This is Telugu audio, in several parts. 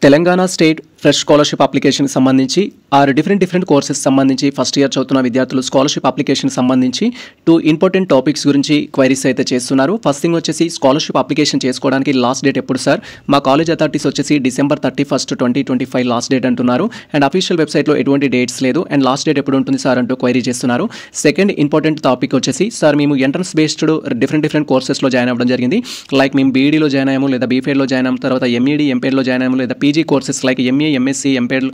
తెలంగాణ స్టేట్ ఫ్రెష్ స్కాలర్షిప్ అప్లికేషన్కి సంబంధించి డిఫరెంట్ కోర్సెస్ సంబంధించి ఫస్ట్ ఇయర్ చదువుతున్న విద్యార్థులు స్కాలర్షిప్ అప్లికేషన్ సంబంధించి 2 ఇంపార్టెంట్ టాపిక్స్ గురించి క్వైరీస్ అయితే చేస్తున్నారు. ఫస్ట్ థింగ్ వచ్చేసి స్కాలర్షిప్ అప్లికేషన్ చేసుకోవడానికి లాస్ట్ డేట్ ఎప్పుడు సార్? మా కాలేజ్ అథారిటీస్ వచ్చేసి December 31, 2025 లాస్ట్ డేట్ అంటున్నారు. అండ్ అఫీషియల్ వెబ్సైట్లో ఎటువంటి డేట్స్ లేదు. అండ్ లాస్ట్ డేట్ ఎప్పుడు ఉంటుంది సార్ అంటూ క్వైరీ చేస్తున్నారు. సెకండ్ ఇంపార్టెంట్ టాపిక్ వచ్చేసి సార్ మేము ఎంట్రన్స్ బేస్డ్ డిఫరెంట్ కోర్సెస్లో జాయిన్ అవ్వడం జరిగింది. లైక్ మేము బీఈడీలో జాయిన్ అయ్యాము, లేదా బీఫెడ్లో జాయిన్ అయ్యాము, తర్వాత ఎంఈడీ ఎంపేడ్లో జాయిన్ అయ్యాము, లేదా PG courses like MA MSc MPEd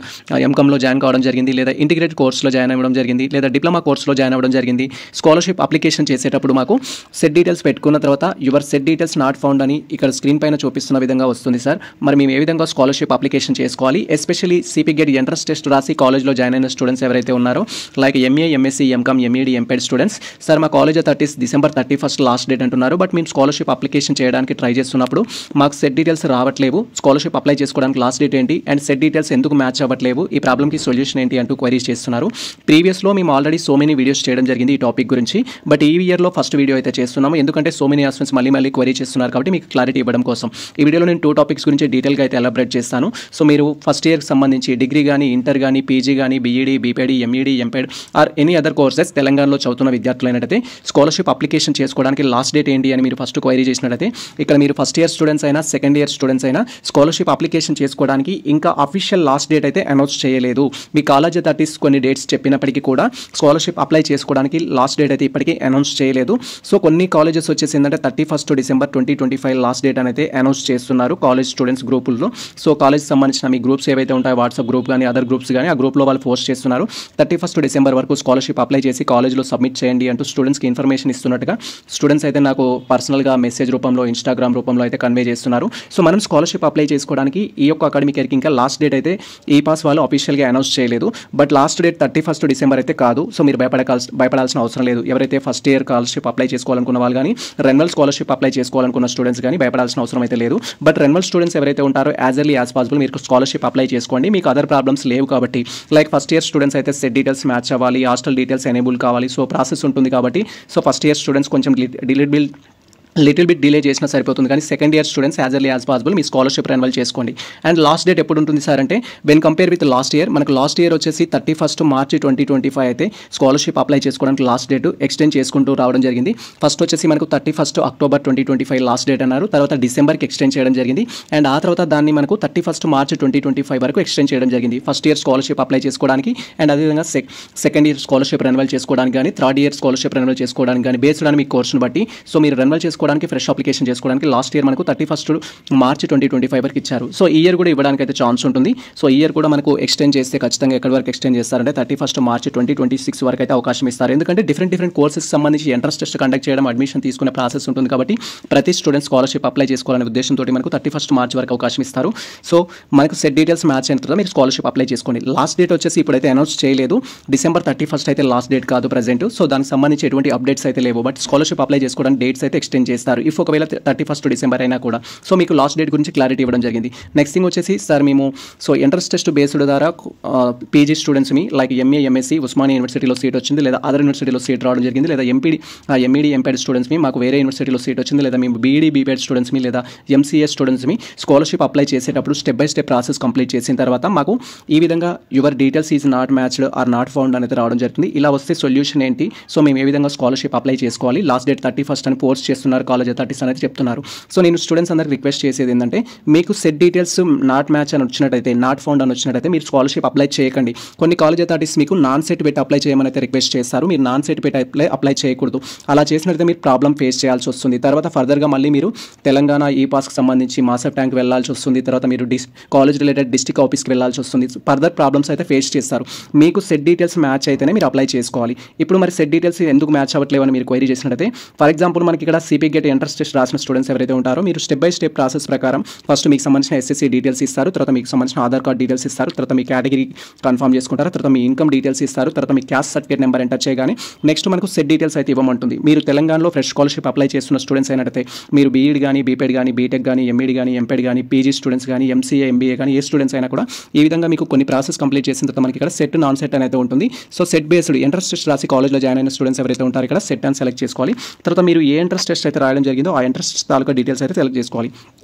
ఎంకామ్లో జాయిన్ కావడం జరిగింది, లేదా ఇంటిగ్రేటెడ్ కోర్సులో జాయిన్ అవ్వడం జరిగింది, లేదా డిప్లొమా కోర్సులో జాయిన్ అవ్వడం జరిగింది. స్కాలర్షిప్ అప్లికేషన్ చేసేటప్పుడు మాకు సెట్ డీటెయిల్స్ పెట్టుకున్న తర్వాత your set details not found అని ఇక్కడ స్క్రీన్ పైన చూపిస్తున్న విధంగా వస్తుంది సార్. మరి మేము ఏ విధంగా స్కాలర్షిప్ అప్లికేషన్ చేసుకోవాలి? Especially CPGET entrance test రాసి కాలేజ్లో జాయిన్ అయిన స్టూడెంట్స్ ఎవరైతే ఉన్నారో like MA MSc MCom MEd MPEd students, sir మా college authorities December 31 last date అంటున్నారు. బట్ మేము స్కాలర్షిప్ అప్లికేషన్ చేయడానికి ట్రై చేస్తున్నప్పుడు మాకు సెట్ డీటెయిల్స్ రావట్లేవు. స్కాలర్షిప్ అప్లై చేసుకోవడానికి లాస్ట్ డేట్ ఏంటి అండ్ సెట్ డీటెయిల్స్ ఎందుకు మ్యాచ్ అవ్వట్లేవు, ఈ ప్రాబ్లమ్కి సొల్యూషన్ ఏంటి అంటూ క్వైరీస్ చేస్తున్నారు. ప్రీవియస్లో మేము ఆల్రెడీ సో మెనీ వీడియోస్ చేయడం జరిగింది ఈ టాపిక్ గురించి. బట్ ఈ ఇయర్లో ఫస్ట్ వీడియో అయితే చేస్తున్నాము, ఎందుకంటే సో మెనీ ఆస్పెక్ట్స్ మళ్ళీ క్వైరీ చేస్తున్నారు కాబట్టి మీకు క్లారిటీ ఇవ్వడం కోసం. ఈ వీడియోలో నేను 2 టాపిక్స్ గురించి డీటెయిల్గా అయితే ఎలాబరేట్ చేస్తాను. సో మీరు ఫస్ట్ ఇయర్కి సంబంధించి డిగ్రీ కానీ ఇంటర్ కానీ పీజీ కానీ BEd BPEd MEd MPEd or any other courses తెలంగాణలో చదువుతున్న విద్యార్థులైనట్టయితే స్కాలర్షిప్ అప్లికేషన్ చేసుకోవడానికి లాస్ట్ డేట్ ఏంటి అని మీరు ఫస్ట్ క్వైరీ చేసినట్టయితే ఇక్కడ మీరు ఫస్ట్ ఇయర్ స్టూడెంట్స్ అయినా సెకండ్ ఇయర్ స్టూడెంట్స్ అయినా స్కాలర్షిప్ అప్లికేషన్ చేసుకోవడానికి ఇంకా అఫీషియల్ లాస్ట్ డేట్ అయితే అనౌన్స్ చేయలేదు. మీ కాలేజ్ అథారిటీస్ కొన్ని డేట్స్ చెప్పినప్పటికీ కూడా స్కాలర్షిప్ అప్లై చేసుకోవడానికి లాస్ట్ డేట్ అయితే ఇప్పటికీ అనౌన్స్ చేయలేదు. సో కొన్ని కాలేజెస్ వచ్చేసి ఏంటంటే 31 December 2025 లాస్ట్ డేట్ అనేది అనౌన్స్ చేస్తున్నారు కాలేజ్ స్టూడెంట్స్ గ్రూపుల్లో. సో కాలేజ్ సంబంధించిన మీ గ్రూప్స్ ఏవైతే ఉంటాయో వాట్సాప్ గ్రూప్ కానీ అదర్ గ్రూప్స్ కానీ ఆ గ్రూప్లో వాళ్ళు పోస్ట్ చేస్తున్నారు 31 December వరకు స్కాలర్షిప్ అప్లై చేసి కాలేజ్లో సబ్మిట్ చేయండి అంటూ స్టూడెంట్స్కి ఇన్ఫర్మేషన్ ఇస్తున్నట్టుగా స్టూడెంట్స్ అయితే నాకు పర్సనల్గా మెసేజ్ రూపంలో ఇన్స్టాగ్రామ్ రూపంలో అయితే కన్వే చేస్తున్నారు. సో మనం స్కాలర్షిప్ అప్లై చేసుకోవడానికి ఈ యొక్క అకాడమిక్ ఇయర్కి ఇంకా లాస్ట్ డేట్ అయితే ఈ పాస్ వాళ్ళు అఫీషియల్గా అనౌన్స్ చేయలేదు. బట్ లాస్ట్ డేట్ 31 December అయితే కాదు. సో మీరు భయపడాల్సిన అవసరం లేదు. ఎవరైతే ఫస్ట్ ఇయర్ స్కాలర్షిప్ అప్లై చేసుకోవాలనుకున్న వాళ్ళు కానీ రెన్యువల్ స్కాలర్షిప్ అప్లై చేసుకోవాలనుకున్న స్టూడెంట్స్ కానీ భయపడాల్సిన అవసరం అయితే లేదు. బట్ రెన్యువల్ స్టూడెంట్స్ ఎవరైతే ఉంటారో యాజ్ ఎర్లీ యాజ్ పాసిబుల్ మీరు స్కాలర్షిప్ అప్లై చేసుకోండి. మీకు అదర్ ప్రాబ్లమ్స్ లేవు కాబట్టి. లైక్ ఫస్ట్ ఇయర్ స్టూడెంట్స్ అయితే సెట్ డీటెయిల్స్ మ్యాచ్ అవ్వాలి, హాస్టల్ డీటెయిల్స్ ఎనేబుల్ కావాలి. సో ప్రాసెస్ ఉంటుంది కాబట్టి సో ఫస్ట్ ఇయర్ స్టూడెంట్స్ కొంచెం లిటిల్ బిట్ డిలే చేసినా సరిపోతుంది. కానీ second year students as early as possible మీ స్కాలర్షిప్ రెన్యువల్ చేసుకోండి. అండ్ లాస్ట్ డేట్ ఎప్పుడు ఉంటుంది సార్ అంటే when compare with last year మనకు లాస్ట్ ఇయర్ వచ్చేసి 31 March 2025 అయితే స్కాలర్షిప్ అప్లై చేసుకోవడానికి లాస్ట్ డేట్ ఎక్స్టెండ్ చేసుకుంటూ రావడం జరిగింది. ఫస్ట్ వచ్చేసి మనకు 31 October 2025 లాస్ట్ డేట్ అన్నారు, తర్వాత డిసెంబర్కి ఎక్స్టెండ్ చేయడం జరిగింది. అండ్ ఆ తర్వాత దాన్ని మనకు 31 March 2025 వరకు ఎక్స్టెండ్ చేయడం జరిగింది ఫస్ట్ ఇయర్ స్కాలర్షిప్ అప్లై చేసుకోవడానికి. అండ్ అదేవిధంగా సెకండ్ ఇయర్ స్కాలర్షిప్ రెన్యువల్ చేసుకోవడానికి కానీ థర్డ్ ఇయర్ స్కాలర్షిప్ రెన్యువల్ చేసుకోవడానికి కానీ బేస్డ్ ఆన్ మీ కోర్సును బట్టి సో మీరు రెన్యువల్ చేసుకోవడానికి ఫ్రెష్ అప్లికేషన్ చేసుకోవడానికి లాస్ట్ ఇయర్ మనకు 31 March 2025 వరకు ఇచ్చారు. సో ఈ ఇయర్ కూడా ఇవ్వడానికి అయితే ఛాన్స్ ఉంటుంది. సో ఈ ఇయర్ కూడా మనకు ఎక్స్టెండ్ చేస్తే ఖచ్చితంగా ఎక్కడి వరకు ఎక్స్టెండ్ చేస్తారంటే 31 March 2026 వరకు అయితే అవకాశం ఇస్తారు. ఎందుకంటే డిఫరెంట్ కోర్సెస్ సంబంధించి ఎంట్రన్స్ టెస్ట్ కండక్ట్ చేయడం అడ్మిషన్ తీసుకునే ప్రాసెస్ ఉంటుంది కాబట్టి ప్రతి స్టూడెంట్ స్కాలర్షిప్ అప్లై చేసుకోవాలనే ఉద్దేశంతో మనకు 31 March వరకు అవకాశం ఇస్తారు. సో మనకు సెట్ డీటెయిల్స్ మ్యాచ్ అయిన తర్వాత మీరు స్కాలర్షిప్ అప్లై చేసుకోండి. లాస్ట్ డేట్ వచ్చేసి ఇప్పుడైతే అనౌన్స్ చేయలేదు. December 31 అయితే లాస్ట్ డేట్ కాదు ప్రజెంట్. సో దానికి సంబంధించి ఎటువంటి అప్డేట్స్ అయితే లేవు. బట్ స్కాలర్షిప్ అప్లై చేసుకోవడానికి డేట్స్ అయితే ఎక్స్టెండ్ చేస్తారు ఇఫ్ ఒకవేళ 31 December అయినా కూడా. సో మీకు లాస్ట్ డేట్ గురించి క్లారిటీ ఇవ్వడం జరిగింది. నెక్స్ట్ థింగ్ వచ్చేసి సార్ మేము సో ఎంట్రన్స్ టెస్ట్ బేస్డ్ ద్వారా పీజీ స్టూడెంట్స్ మీ లైక్ ఎంఏ ఎంఎస్సీ ఉస్మానియా యూనివర్సిటీలో సీట్ వచ్చింది, లేదా అదర్ యూనివర్సిటీలో సీట్ రావడం జరిగింది, లేదా ఎంఈడీ ఎంపేడ్ స్టూడెంట్స్ మీ మాకు వేరే యూనివర్సిటీలో సీట్ వచ్చింది, లేదా మేము బీఈడీ బీపేడ్ స్టూడెంట్స్ మీ లేదా ఎంసీఏ స్టూడెంట్స్ మీ స్కాలర్షిప్ అప్లై చేసేటప్పుడు step by step process complete చేసిన తర్వాత మాకు ఈ విధంగా your details is not matched or not found అనేది రావడం జరుగుతుంది. ఇలా వస్తే సొల్యూషన్ ఏంటి? సో మేము ఏ విధంగా స్కాలర్షిప్ అప్లై చేసుకోవాలి? లాస్ట్ డేట్ 31 అని పోస్ట్ చేస్తున్నారు కాలేజ్ అథారిటీస్ అనేది చెప్తున్నారు. సో నేను స్టూడెంట్స్ అందరికి రిక్వెస్ట్ చేసేది ఏంటంటే మీకు సెట్ డీటెయిల్స్ నాట్ మ్యాచ్ అని వచ్చినట్టయితే నాట్ ఫౌండ్ అని వచ్చినట్టయితే మీరు స్కాలర్షిప్ అప్లై చేయకండి. కొన్ని కాలేజ్ అథారిటీస్ మీకు నాన్ సెట్ పెట్టి అప్లై చేయమని అయితే రిక్వెస్ట్ చేస్తారు. మీరు నాన్ సెట్ పెట్టి అప్లై చేయకూడదు. అలా చేసినట్టయితే మీరు ప్రాబ్లం ఫేస్ చేయాల్సి వస్తుంది. తర్వాత ఫర్దర్గా మళ్ళీ మీరు తెలంగాణ ఈ పాస్కి సంబంధించి మాసప్ ట్యాంక్ వెళ్ళాల్సి వస్తుంది. తర్వాత మీరు కాలేజ్ రిలేటెడ్ డిస్ట్రిక్ట్ ఆఫీస్కి వెళ్ళాల్సి వస్తుంది. ఫర్దర్ ప్రాబ్లమ్స్ అయితే ఫేస్ చేస్తారు. మీకు సెట్ డీటెయిల్స్ మ్యాచ్ అయితేనే మీరు అప్లై చేసుకోవాలి. ఇప్పుడు మరి సెట్ డీటెయిల్స్ ఎందుకు మ్యాచ్ అవ్వట్లేవు అని మీరు క్వైరీ చేసినట్టయితే ఫర్ ఎగ్జాంపుల్ మనకి ఇక్కడ సిపి గేట్ ఎంట్రన్స్ టెస్ట్ రాసిన స్టూడెంట్స్ ఎవరైతే ఉంటారో మీరు స్టెప్ బై స్టెప్ ప్రాసెస్ ప్రకారం ఫస్ట్ మీకు సంబంధించిన ఎస్ఎస్సీ డీటెయిల్స్ ఇస్తారు, తర్వాత మీకు సంబంధించిన ఆధార్ కార్డ్ డీటెయిల్స్ ఇస్తారు, తర్వాత మీ కేటగిరీ కన్ఫర్మ్ చేసుకుంటారు, తర్వాత మీ ఇన్కమ్ డీటెయిల్స్ ఇస్తారు, తర్వాత మీ క్యాస్ట్ సర్టిఫికేట్ నెంబర్ ఎంటర్ చేయగానే నెక్స్ట్ మనకు సెట్ డీటెయిల్స్ అయితే ఇవ్వమంటుంది. మీరు తెలంగాణలో ఫ్రెష్ స్కాలర్షిప్ అప్లై చేస్తున్న స్టూడెంట్స్ అయినట్టయితే మీరు బీఈడీ కానీ బీపీడీ కానీ బీటెక్ కానీ ఎంఈడీ కానీ ఎంపీడీ కానీ పీజీ స్టూడెంట్స్ కానీ ఎంసీఏ ఎంబీఏ కానీ ఏ స్టూడెంట్స్ అయినా కూడా ఈ విధంగా మీకు కొన్ని ప్రాసెస్ కంప్లీట్ చేసిన తర్వాత మనకి ఇక్కడ సెట్ నాన్ సెట్ అనేది ఉంటుంది. So set based entrance test రాసి కాలేజ్లో జాయిన్ అయిన స్టూడెంట్స్ ఎవరైతే ఉంటారో ఇక్కడ సెట్ అని సెలెక్ట్ చేసుకోవాలి. తర్వాత మీరు ఏ ఎంట్రన్స్ టెస్ట్ అయితే రాయడం జరిగిందో ఆ ఎంట్రన్స్ టెస్ట్ తాలూకా డీటెయిల్స్ అయితే సెలెక్ట్ చేసుకోవాలి.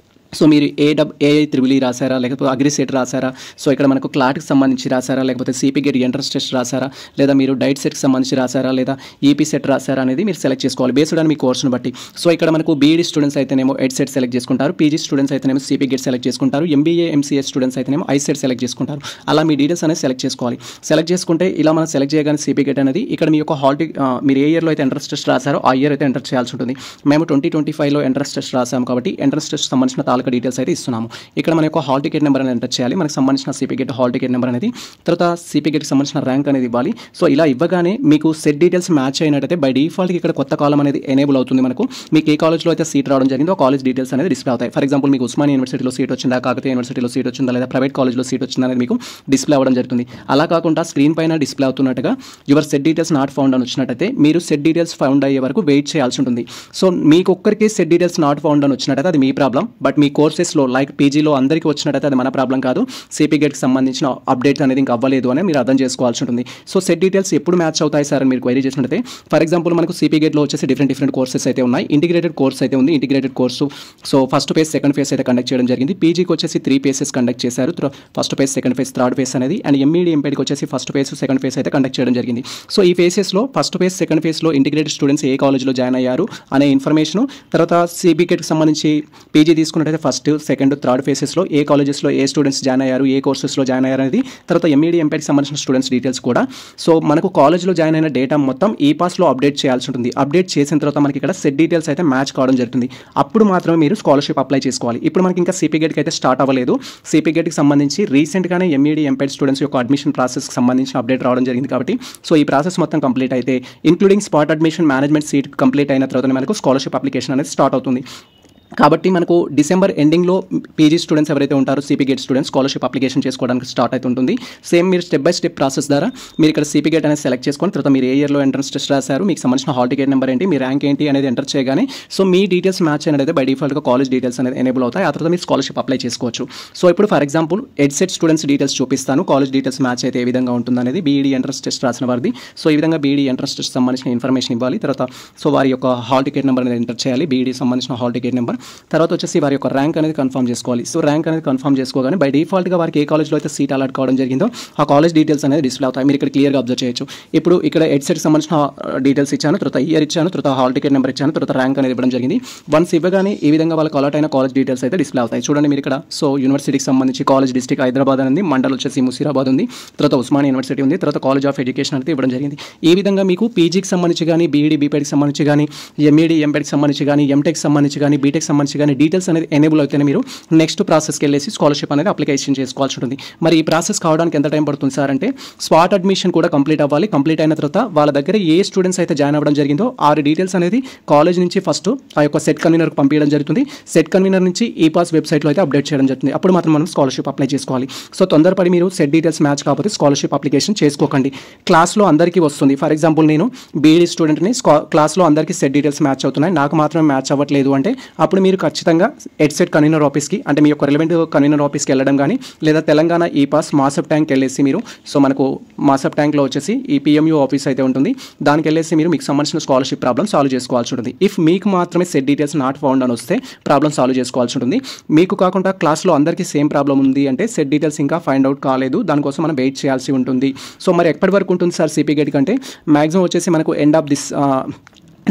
సో మీరు ఏఐ త్రిబుల్ ఈ రాసారా, లేకపోతే అగ్రిసెట్ రాసారా, సో ఇక్కడ మనకు క్లాట్కి సంబంధించి రాసారా, లేకపోతే సిపి గేట్ ఎంట్రన్స్ టెస్ట్ రాసారా, లేదా మీరు డైట్ సెట్కి సంబంధించి రాసారా, లేదా ఈపీ సెట్ రాసారా అనేది మీరు సెలెక్ట్ చేసుకోవాలి బేస్డ్ ఆన్ మీ కోర్సును బట్టి. సో ఇక్కడ మనకు బీఈడి స్టూడెంట్స్ అయితేనేమో ఎడ్ సెట్ సెలెక్ట్ చేసుకుంటారు, పీజీ స్టూడెంట్స్ అయితేనేమో సిపి గేట్ సెలెక్ట్ చేసుకుంటారు, ఎంబీఏ ఎంసీఏ స్టూడెంట్స్ అయితేనేమో ఐ సెట్ సెలెక్ట్ చేసుకుంటారు. అలా మీ డీటెయిల్స్ అనేది సెలెక్ట్ చేసుకోవాలి. సెలెక్ట్ చేసుకుంటే ఇలా మనం సెలెక్ట్ చేయగానే సిపి గేట్ అనేది ఇక్కడ మీ యొక్క మీరు ఏ ఇయర్లో అయితే ఎంట్రన్స్ టెస్ట్ రాసారో ఆ ఇయర్ అయితే ఎంటర్ చేయాల్సి ఉంటుంది. మేము 2025లో ఎంట్రన్స్ టెస్ట్ రాసాము కాబట్టి ఎంట్రన్స్ టెస్ట్ సంబంధించిన తాలూకా డీటెయిల్స్ అయితే ఇస్తున్నాము. ఇక్కడ మన యొక్క హాల్ టికెట్ నెంబర్ అనేది ఎంటర్ చేయాలి, మనకు సంబంధించిన CP gate hall ticket number అనేది, తర్వాత సిపి గేట్కి సంబంధించిన ర్యాంక్ అనేది ఇవ్వాలి. సో ఇలా ఇవ్వగానే మీకు సెట్ డీటెయిల్స్ మ్యాచ్ అయినట్టయితే బై డిఫాల్ట్కి ఇక్కడ కొత్త కాలం అనేది ఎనేబుల్ అవుతుంది. మనకు మీకు ఏ కాలేజ్లో అయితే సీట్ రావడం జరిగిందో ఆ కాలేజ్ డీటెయిల్స్ అనేది డిస్ప్లే అవుతాయి. ఫర్ ఎగ్జాంపుల్ మీకు ఉస్మానియా యూనివర్సిటీలో సీట్ వచ్చిందా, కాకతీయ యూనివర్సిటీలో సీట్ వచ్చిందా, లేదా ప్రైవేట్ కాలేజ్లో సీట్ వచ్చిందా అనేది మీకు డిస్ప్లే అవ్వడం జరుగుతుంది. అలా కాకుండా స్క్రీన్ పైన డిస్ప్లే అవుతున్నట్టుగా your set details not found అని వచ్చినట్టయితే మీరు సెట్ డీటెయిల్స్ ఫౌండ్ అయ్యే వరకు వెయిట్ చేయాల్సి ఉంటుంది. సో మీకు ఒక్కరికి సెట్ డీటెయిల్స్ నాట్ ఫౌండ్ అని వచ్చినట్టయితే అది మీ ప్రాబ్లం. బట్ మీ కోర్సెస్లో లైక్ పీజీలో అందరికీ వచ్చినట్టయితే అది మన ప్రాబ్లం కాదు. సిపి గేట్కి సంబంధించిన అప్డేట్ అనేది ఇంకా అవ్వలేదు అని మీరు అర్థం చేసుకోవాల్సి ఉంటుంది. సో సెట్ డీటెయిల్స్ ఎప్పుడు మ్యాచ్ అవుతాయి సార్ అని మీరు క్వైరీ చేసినట్టయితే, ఫర్ ఎగ్జాంపుల్ మనకు సిపి గేట్లో వచ్చేసి డిఫరెంట్ కోర్సెస్ అయితే ఉన్నాయి. ఇంటిగ్రేటెడ్ కోర్స్ అయితే ఉంది. Integrated course so first phase second phase అయితే కండక్ట్ చేయడం జరిగింది. పీజీకి వచ్చేసి 3 ఫేజెస్ కండక్ట్ చేశారు. First phase second phase third phase అనేది, అండ్ ఎంఈడి ఎంపీడీకి వచ్చేసి ఫస్ట్ ఫేజ్ సెకండ్ ఫేజ్ అయితే కండక్ట్ చేయడం జరిగింది. సో ఈ ఫేజెస్లో ఫస్ట్ ఫేజ్ సెకండ్ ఫేజ్లో ఇంటిగ్రేటెడ్ స్టూడెంట్స్ ఏ కాలేజ్లో జాయిన్ అయ్యారు అనే ఇన్ఫర్మేషన్, తర్వాత సిపి గేట్కి సంబంధించి పీజీ తీసుకున్నట్టయితే ఫస్ట్ సెకండ్ థర్డ్ ఫేజెస్లో ఏ కాలేజెస్లో ఏ స్టూడెంట్స్ జాయిన్ అయ్యారు, ఏ కోర్సెస్లో జాయిన్ అయ్యారు అనేది, తర్వాత ఎంఈడి ఎంపీడీకి సంబంధించిన స్టూడెంట్స్ డీటెయిల్స్ కూడా. సో మనకు కాలేజ్లో జాయిన్ అయిన డేటా మొత్తం ఈ పాస్లో అప్డేట్ చేయాల్సి ఉంటుంది. అప్డేట్ చేసిన తర్వాత మనకి ఇక్కడ సెట్ డీటెయిల్స్ అయితే మ్యాచ్ కావడం జరుగుతుంది. అప్పుడు మాత్రమే మీరు స్కాలర్షిప్ అప్లై చేసుకోవాలి. ఇప్పుడు మనకి ఇంకా సిపి గేట్కి అయితే స్టార్ట్ అవ్వలేదు. సిపి గేట్కి సంబంధించి రీసెంట్గానే ఎంఈడి ఎంపీడీ స్టూడెంట్స్ యొక్క అడ్మిషన్ ప్రాసెస్కి సంబంధించిన అప్డేట్ రావడం జరిగింది కాబట్టి సో ఈ ప్రాసెస్ మొత్తం కంప్లీట్ అయితే including spot admission management seat complete అయిన తర్వాత మనకు స్కాలర్షిప్ అప్లికేషన్ అనేది స్టార్ట్ అవుతుంది. కాబట్టి మనకు డిసెంబర్ ఎండింగ్లో పీజీ స్టూడెంట్స్ ఎవరైతే ఉంటారో CP gate students scholarship application చేసుకోవడానికి స్టార్ట్ అవుతుంటుంది. సేమ్ మీరు స్టెప్ బై స్టెప్ ప్రాసెస్ ద్వారా మీరు ఇక్కడ సిపి గేట్ అనేది సెలెక్ట్ చేసుకొని తర్వాత మీరు ఏ ఇయర్లో ఎంట్రన్స్ టెస్ట్ రాశారు, మీకు సంబంధించిన హాల్ టికెట్ నెంబర్ ఏంటి, మీ ర్యాంక్ ఏంటి అనేది ఎంటర్ చేయగానే సో మీ డీటెయిల్స్ మ్యాచ్ అనేది బై డిఫాల్ట్గా కాలేజ్ డీటెయిల్స్ అనేది ఎనేబుల్ అవుతాయి. ఆ తర్వాత మీరు స్కాలర్షిప్ అప్లై చేసుకోవచ్చు. సో ఇప్పుడు for example EdCET students details చూపిస్తాను. కాలేజ్ డీటెయిల్స్ మ్యాచ్ అయితే ఏ విధంగా ఉంటుంది అనేది, బీఈడి ఎంట్రన్స్ టెస్ట్ రాసిన వారిది. సో ఈ విధంగా బీఈడి ఎంట్రన్స్ టెస్ట్ సంబంధించిన ఇన్ఫర్మేషన్ ఇవ్వాలి. తర్వాత సో వారి యొక్క హాల్ టికెట్ నెంబర్ అనేది ఎంటర్ చేయాలి, బీఈడి సంబంధించిన హాల్ టికెట్ నెంబర్. తర్వాత వచ్చేసి వారి యొక్క ర్యాంక్ అనేది కన్ఫర్మ్ చేసుకోవాలి. సో ర్యాంక్ అనేది కన్ఫర్మ్ చేసుకోగానే బై డిఫాల్ట్గా వారికి ఏ కాలేజ్లో అయితే సీట్ అలాట్ కావడం జరిగిందో ఆ కాలేజ్ డీటెయిల్స్ అనేది డిస్ప్లే అవుతాయి. మీరు ఇక్కడ క్లియర్గా అబ్జర్వ్ చేయొచ్చు. ఇప్పుడు ఇక్కడ ఎడ్సెట్కి సంబంధించిన డీటెయిల్స్ ఇచ్చాను, తర్వాత ఇయర్ ఇచ్చాను, తర్వాత హాల్ టికెట్ నెంబర్ ఇచ్చాను, తర్వాత ర్యాంక్ అనేది ఇవ్వడం జరిగింది. వన్స్ ఇవ్వగానే ఈ విధంగా వాళ్ళకి అలాట్ అయిన కాలేజ్ డీటెయిల్స్ అయితే డిస్ప్లే అవుతాయి. చూడండి మీరు ఇక్కడ సో యూనివర్సిటీకి సంబంధించి కాలేజ్ డిస్ట్రిక్ట్ హైదరాబాద్ అనేది, మండల్ వచ్చేసి ముసిరాబాద్ ఉంది, తర్వాత ఉస్మానియా యూనివర్సిటీ ఉంది, తర్వాత కాలేజ్ ఆఫ్ ఎడ్యుకేషన్ అయితే ఇవ్వడం జరిగింది. ఈ విధంగా మీకు పీజీకి సంబంధించి కానీ, బీఈడి బీపీడీకి సంబంధించి కానీ, ఎంఈడి ఎంపీడీకి సంబంధించి కానీ, ఎంటెక్ సంబంధించి కానీ, బీటెక్ సంబంధించి కానీ డీటెయిల్స్ అనేది ఎనేబుల్ అవుతాయి. మీరు నెక్స్ట్ ప్రాసెస్కి వెళ్ళేసి స్కాలర్షిప్ అనేది అప్లికేషన్ చేసుకోవాల్సి ఉంటుంది. మరి ఈ ప్రాసెస్ కావడానికి ఎంత టైం పడుతుంది సార్ అంటే, స్పాట్ అడ్మిషన్ కూడా కంప్లీట్ అవ్వాలి. కంప్లీట్ అయిన తర్వాత వాళ్ళ దగ్గర ఏ స్టూడెంట్స్ అయితే జాయిన్ అవ్వడం జరిగిందో ఆ డీటెయిల్స్ అనేది కాలేజ్ నుంచి ఫస్ట్ ఆ యొక్క సెట్ కన్వీనర్కి పంపించడం జరుగుతుంది. సెట్ కన్వీనర్ నుంచి ఈ పాస్ వెబ్సైట్లో అయితే అప్డేట్ చేయడం జరుగుతుంది. అప్పుడు మాత్రం మనం స్కాలర్షిప్ అప్లై చేసుకోవాలి. సో తొందరపడి మీరు సెట్ డీటెయిల్స్ మ్యాచ్ కాకపోతే స్కాలర్షిప్ అప్లికేషన్ చేసుకోకండి. క్లాస్లో అందరికీ వస్తుంది. ఫర్ ఎగ్జాంపుల్ నేను బీఈడి స్టూడెంట్ని, క్లాస్లో అందరికీ సెట్ డీటెయిల్స్ మ్యాచ్ అవుతున్నాయి, నాకు మాత్రం మ్యాచ్ అవ్వట్లేదు అంటే అప్పుడు మీరు ఖచ్చితంగా ఎడ్సెట్ కన్వీనర్ ఆఫీస్కి అంటే మీ యొక్క రిలవెంట్ కన్వీనర్ ఆఫీస్కి వెళ్ళడం కానీ, లేదా తెలంగాణ ఈ పాస్ మాసప్ ట్యాంక్ వెళ్ళేసి మీరు సో మనకు మాసప్ ట్యాంక్లో వచ్చేసి ఈ పిఎంయూ ఆఫీస్ అయితే ఉంటుంది, దానికి వెళ్ళేసి మీరు మీకు సంబంధించిన స్కాలర్షిప్ ప్రాబ్లమ్ సాల్వ్ చేసుకోవాల్సి ఉంటుంది. ఇఫ్ మీకు మాత్రమే సెట్ డీటెయిల్స్ నాట్ ఫౌండ్ అని వస్తే ప్రాబ్లమ్ సాల్వ్ చేసుకోవాల్సి ఉంటుంది. మీకు కాకుండా క్లాస్లో అందరికీ సేమ్ ప్రాబ్లం ఉంది అంటే సెట్ డీటెయిల్స్ ఇంకా ఫైండ్ అవుట్ కాలేదు, దానికోసం మనం వెయిట్ చేయాల్సి ఉంటుంది. సో మరి ఎప్పటి వరకు ఉంటుంది సార్ సిపి గేట్ కంటే, మ్యాక్సిమం వచ్చేసి మనకు ఎండ్ ఆఫ్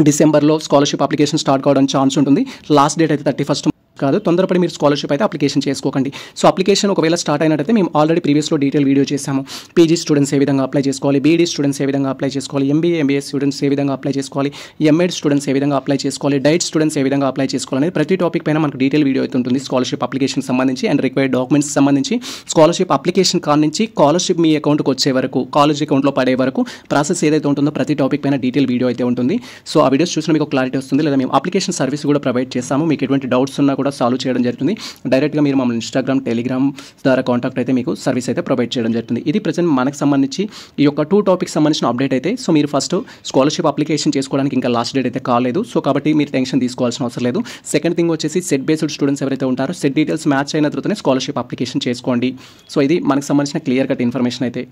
డిసెంబర్లో స్కాలర్షిప్ అప్లికేషన్ స్టార్ట్ కావడానికి ఛాన్స్ ఉంటుంది. లాస్ట్ డేట్ అయితే 31 కాదు. తొందరపడి మీరు స్కాలర్షిప్ అయితే అప్లికేషన్ చేసుకోకండి. సో అప్లికేషన్ ఒకవేళ స్టార్ట్ అయినట్టయితే మేము ఆల్రెడీ ప్రీవియస్లో డీటెయిల్ వీడియో చేసాము. పీజీ స్టూడెంట్స్ ఏ విధంగా అప్లై చేసుకోవాలి, బీఈడి స్టూడెంట్స్ ఏ విధంగా అప్లై చేసుకోవాలి, ఎంబీఏ స్టూడెంట్స్ ఏ విధంగా అప్లై చేసుకోవాలి, ఎంఎడ్ స్టూడెంట్స్ ఏ విధంగా అప్లై చేసుకోవాలి, డైట్ స్టూడెంట్స్ ఏ విధంగా అప్లై చేసుకోవాలి అనేది ప్రతి టాపిక్ పైన మనకు డీటెయిల్ వీడియో అయితే ఉంటుంది. స్కాలర్షిప్ అప్లికేషన్ సంబంధించి అండ్ రిక్వైర్డ్ డాక్యుమెంట్స్ సంబంధించి, స్కాలర్షిప్ అప్లికేషన్ కాల్ నుంచి స్కాలర్షిప్ మీ అకౌంట్కి వచ్చే వరకు, కాలేజ్ అకౌంట్లో పడే వరకు ప్రాసెస్ ఏదైతే ఉంటుందో ప్రతి టాపిక్ పైన డీటెయిల్ వీడియో అయితే ఉంటుంది. సో ఆ వీడియోస్ చూసిన మీకు క్లారిటీ వస్తుంది. లేదా మేము అప్లికేషన్ సర్వీస్ కూడా ప్రొవైడ్ చేస్తాము. మీకు ఎటువంటి డౌట్స్ ఉన్నా కూడా సాల్వ్ చేయడం జరుగుతుంది. డైరెక్ట్గా మీరు మమ్మల్ని ఇన్స్టాగ్రామ్, టెలిగ్రామ్ ద్వారా కాంటాక్ట్ అయితే మీకు సర్వీస్ అయితే ప్రొవైడ్ చేయడం జరుగుతుంది. ఇది ప్రజెంట్ మనకు సంబంధించి ఈ యొక్క 2 టాపిక్స్ సంబంధించిన అప్డేట్ అయితే. సో మీరు ఫస్ట్ స్కాలర్షిప్ అప్లికేషన్ చేసుకోవడానికి ఇంకా లాస్ట్ డేట్ అయితే కాలేదు. సో కాబట్టి మీరు టెన్షన్ తీసుకోవాల్సిన అవసరం లేదు. సెకండ్ థింగ్ వచ్చేసి సెట్ బేస్డ్ స్టూడెంట్స్ ఎవరైతే ఉంటారో సెట్ డీటెయిల్స్ మ్యాచ్ అయిన తర్వాతనే స్కాలర్షిప్ అప్లికేషన్ చేసుకోండి. సో ఇది మనకు సంబంధించిన క్లియర్ కట్ ఇన్ఫర్మేషన్ అయితే.